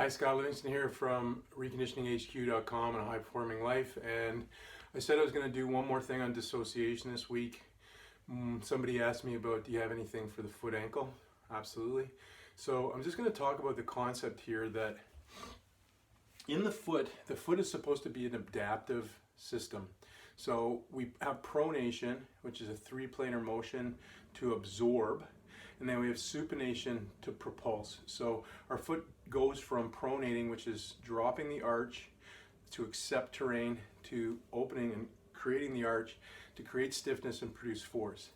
Hi, Scott Livingston here from ReconditioningHQ.com and a High Performing Life, and I said I was going to do one more thing on dissociation this week. Somebody asked me about, do you have anything for the foot ankle? Absolutely. So I'm just going to talk about the concept here that in the foot is supposed to be an adaptive system. So we have pronation, which is a three-planar motion to absorb, and then we have supination to propulse. So our foot goes from pronating, which is dropping the arch, to accept terrain, to opening and creating the arch, to create stiffness and produce force.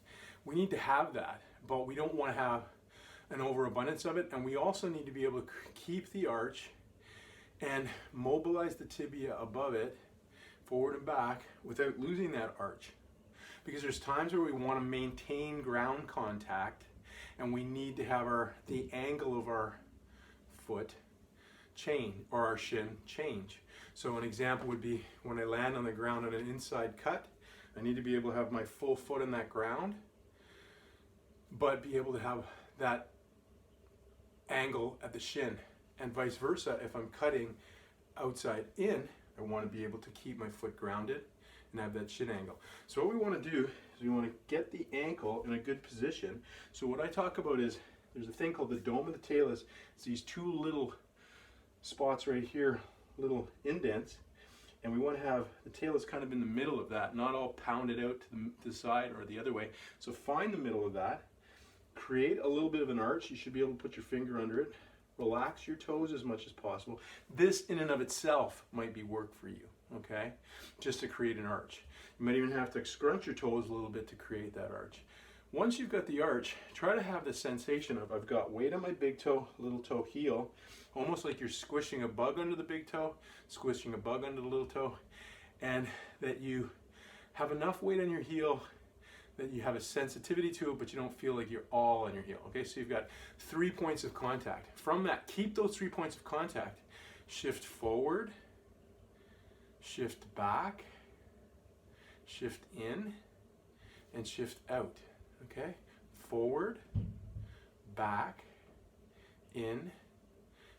We need to have that, but we don't want to have an overabundance of it, and we also need to be able to keep the arch and mobilize the tibia above it, forward and back, without losing that arch. Because there's times where we want to maintain ground contact, and we need to have the angle of our foot change, or our shin change. So an example would be when I land on the ground on an inside cut, I need to be able to have my full foot in that ground, but be able to have that angle at the shin. And vice versa, if I'm cutting outside in, I want to be able to keep my foot grounded and have that shin angle. So what we want to do is we want to get the ankle in a good position. So what I talk about is, there's a thing called the dome of the talus. It's these two little spots right here, little indents, and we want to have the talus kind of in the middle of that, not all pounded out to the side or the other way. So find the middle of that, create a little bit of an arch. You should be able to put your finger under it. Relax your toes as much as possible. This in and of itself might be work for you, okay? Just to create an arch. You might even have to scrunch your toes a little bit to create that arch. Once you've got the arch, try to have the sensation of, I've got weight on my big toe, little toe heel, almost like you're squishing a bug under the big toe, squishing a bug under the little toe, and that you have enough weight on your heel that you have a sensitivity to it, but you don't feel like you're all on your heel. Okay, so you've got 3 points of contact. From that, keep those 3 points of contact. Shift forward, shift back, shift in, and shift out. Okay, forward, back, in,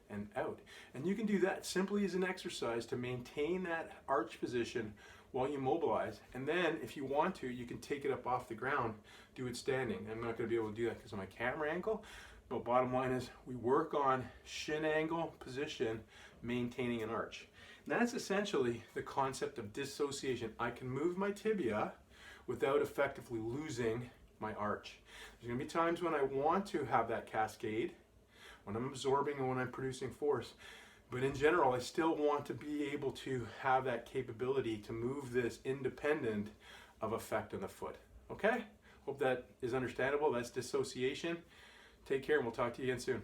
and out. And you can do that simply as an exercise to maintain that arch position while you mobilize. And then if you want to, you can take it up off the ground, do it standing. I'm not going to be able to do that because of my camera angle, but bottom line is we work on shin angle position, maintaining an arch. And that's essentially the concept of dissociation. I can move my tibia without effectively losing my arch. There's going to be times when I want to have that cascade, when I'm absorbing and when I'm producing force. But in general, I still want to be able to have that capability to move this independent of effect on the foot. Okay? Hope that is understandable. That's dissociation. Take care, and we'll talk to you again soon.